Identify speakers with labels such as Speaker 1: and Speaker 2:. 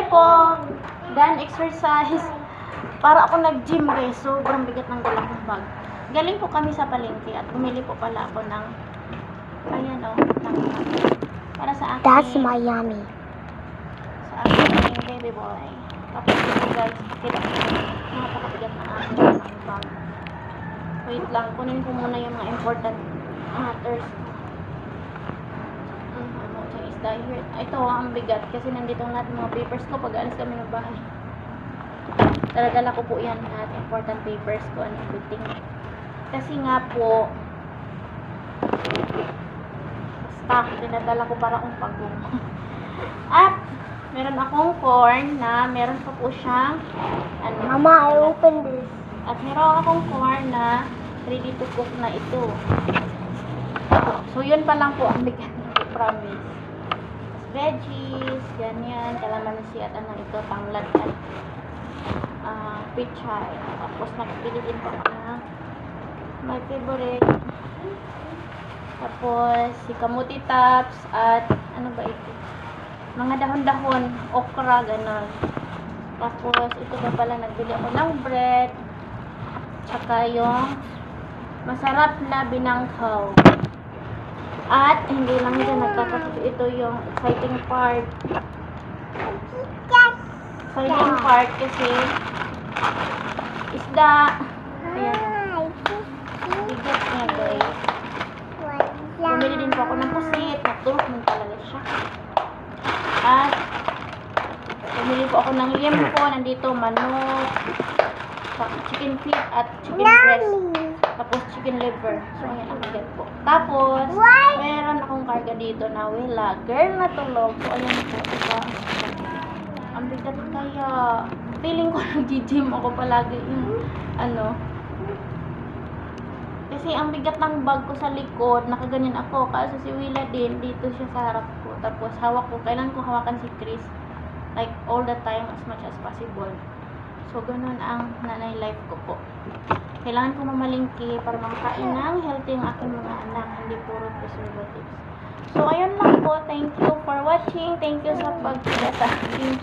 Speaker 1: ko done exercise. Para ako nag-gym guys. Sobrang bigat ng dala kong bag. Galing po kami sa palengke at bumili po pala ako ng ayan o, para sa akin.
Speaker 2: That's my yummy.
Speaker 1: Sa aking baby boy. Tapos ito guys, kita ko napakabigat ng aking bag. Wait lang, kunin ko muna yung mga important matters. Dahil ito ang bigat kasi nandito lahat ng mga papers ko pag alis kami ng bahay. Dala ko po yan lahat, important papers ko and everything. Kasi nga po basta dinadala ko para kung pagong. At meron akong corn na meron pa po siyang ano,
Speaker 2: Mama, I opened this.
Speaker 1: at meron akong corn na ready to cook na ito. So yun pa lang po ang bigat ko, promise. Veggies, ganyan, kalamansi at ano ito, tanglad at pichay. Tapos nagpili din po ako ng my favorite. Tapos si kamuti tops at ano ba ito? Mga dahon-dahon, okra, ganon. Tapos ito pa pala, nagbili ako ng bread. Tsaka yung masarap na binangkaw. At hindi lang dyan nagkakasito, ito yung exciting part. Exciting part kasi isda. Ayan. Bigat nga guys. Bumili din po ako ng pusit. Natulog mo talaga siya. At bumili po ako ng liempo. Nandito manok, chicken feet at chicken breast. Tapos chicken liver. So, ayan ang bigat po. Tapos, meron akong karga dito na wala. Girl na tulog. So, ayan po. Diba? Ang bigat kaya. Feeling ko nag-gym ako palagi yung ano. Kasi ang bigat ng bag ko sa likod. Nakaganyan ako. Kasi si Willa din. Dito siya sa harap ko. Tapos, hawak ko. Kailan ko hawakan si Chris? Like, all the time as much as possible. So, ganun ang nanay life ko po. Kailangan ko mamalingki para makakain ng healthy ang aking mga anak, hindi puro preservatives. So, ayun lang po. Thank you for watching. Thank you sa pagkita sa aking